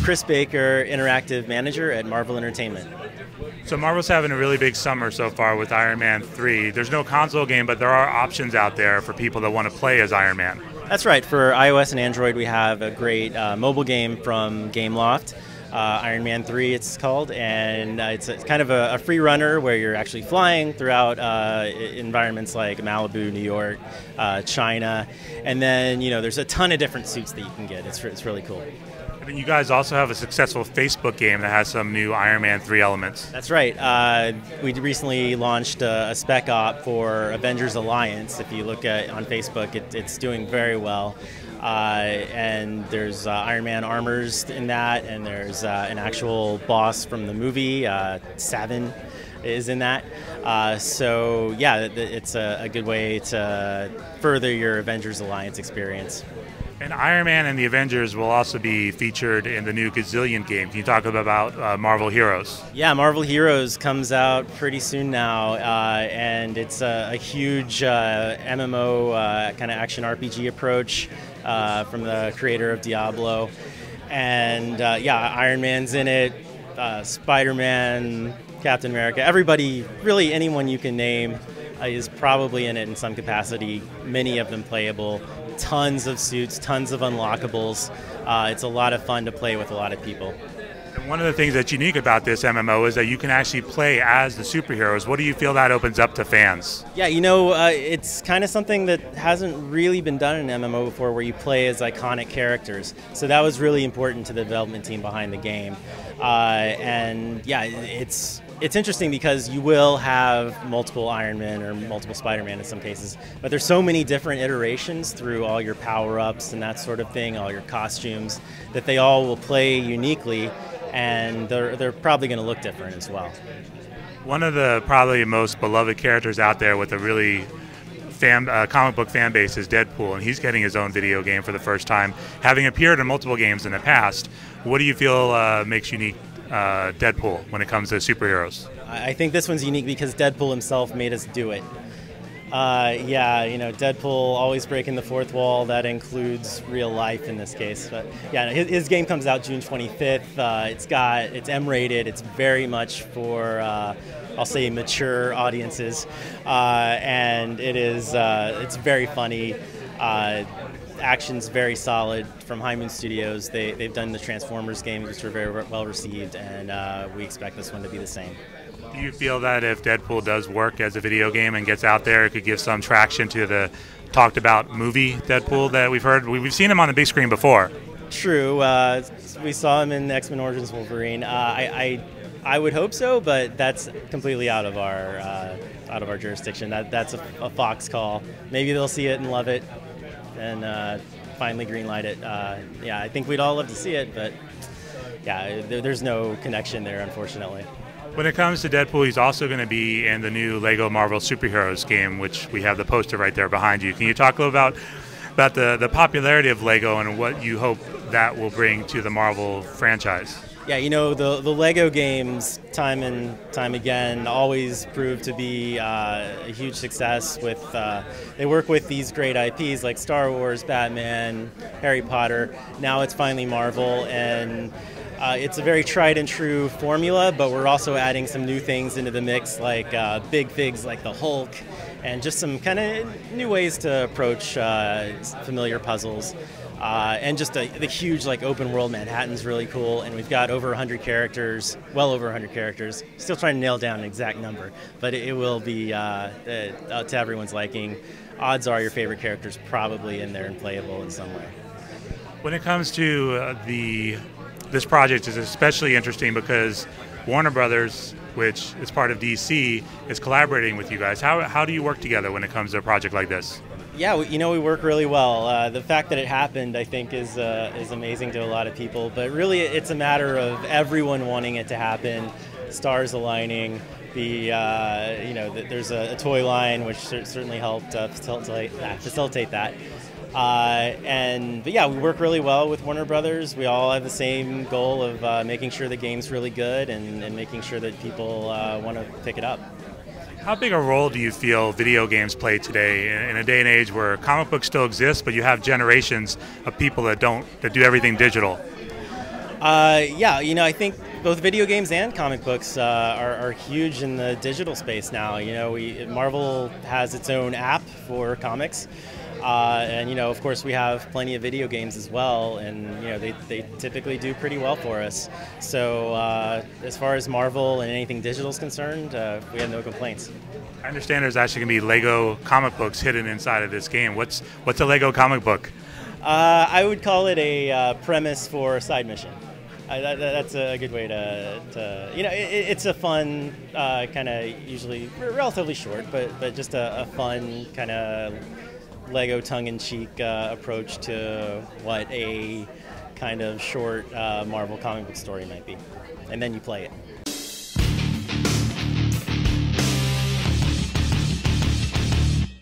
Chris Baker, Interactive Manager at Marvel Entertainment. So Marvel's having a really big summer so far with Iron Man 3. There's no console game, but there are options out there for people that want to play as Iron Man. That's right. For iOS and Android, we have a great mobile game from Gameloft. Iron Man 3 it's called, and it's kind of a free runner where you're actually flying throughout environments like Malibu, New York, China, and then there's a ton of different suits that you can get. It's really cool. And you guys also have a successful Facebook game that has some new Iron Man 3 elements. That's right. We recently launched a spec op for Avengers Alliance. If you look at on Facebook, it's doing very well. And there's Iron Man armors in that, and there's an actual boss from the movie, Savin is in that. So yeah, it's a good way to further your Avengers Alliance experience. And Iron Man and the Avengers will also be featured in the new Gazillion game. Can you talk about Marvel Heroes? Yeah, Marvel Heroes comes out pretty soon now, and it's a huge MMO kind of action RPG approach from the creator of Diablo. And yeah, Iron Man's in it, Spider-Man, Captain America, everybody, really anyone you can name is probably in it in some capacity, many of them playable. Tons of suits, tons of unlockables. It's a lot of fun to play with a lot of people. And one of the things that's unique about this MMO is that you can actually play as the superheroes. What do you feel that opens up to fans? Yeah, it's kind of something that hasn't really been done in an MMO before, where you play as iconic characters. So that was really important to the development team behind the game. And yeah, it's interesting because you will have multiple Iron Man or multiple Spider-Man in some cases, but there's so many different iterations through all your power-ups and that sort of thing, all your costumes, that they all will play uniquely, and they're probably going to look different as well. One of the probably most beloved characters out there with a really comic book fan base is Deadpool, and he's getting his own video game for the first time, having appeared in multiple games in the past. What do you feel makes unique Deadpool when it comes to superheroes? I think this one's unique because Deadpool himself made us do it. Yeah, Deadpool always breaking the fourth wall. That includes real life in this case. But yeah, his game comes out June 25th. It's M-rated. It's very much for I'll say mature audiences, and it's very funny. Action's very solid from High Moon Studios. They've done the Transformers game, which were very well received, and we expect this one to be the same. Do you feel that if Deadpool does work as a video game and gets out there, it could give some traction to the talked about movie Deadpool that we've heard? We've seen him on the big screen before. True. We saw him in X-Men Origins Wolverine. I would hope so, but that's completely out of our jurisdiction. That's a Fox call. Maybe they'll see it and love it, and finally greenlight it. Yeah, I think we'd all love to see it, but yeah, there's no connection there, unfortunately. When it comes to Deadpool, he's also going to be in the new Lego Marvel Superheroes game, which we have the poster right there behind you. Can you talk a little about the popularity of Lego and what you hope that will bring to the Marvel franchise? Yeah, the Lego games, time and time again, always prove to be a huge success. They work with these great IPs like Star Wars, Batman, Harry Potter. Now it's finally Marvel, and it's a very tried and true formula, but we're also adding some new things into the mix, like big figs like the Hulk, and just some kind of new ways to approach familiar puzzles. And just the huge open world Manhattan's really cool, and we've got over 100 characters, well over 100 characters. Still trying to nail down an exact number, but it will be to everyone's liking. Odds are your favorite character's probably in there and playable in some way. When it comes to this project is especially interesting because Warner Brothers, which is part of DC, is collaborating with you guys. How do you work together when it comes to a project like this? Yeah, we work really well. The fact that it happened, I think, is amazing to a lot of people. But really, it's a matter of everyone wanting it to happen, stars aligning. There's a toy line which certainly helped facilitate that. But yeah, we work really well with Warner Brothers. We all have the same goal of making sure the game's really good and making sure that people want to pick it up. How big a role do you feel video games play today in a day and age where comic books still exist, but you have generations of people that do everything digital? Yeah, I think both video games and comic books are huge in the digital space now. Marvel has its own app for comics, and of course, we have plenty of video games as well, and they typically do pretty well for us. So as far as Marvel and anything digital is concerned, we have no complaints. I understand there's actually going to be Lego comic books hidden inside of this game. What's a Lego comic book? I would call it a premise for a side mission. That's a good way to it's a fun kind of, usually relatively short, but just a fun kind of Lego tongue-in-cheek approach to what a kind of short Marvel comic book story might be, and then you play it.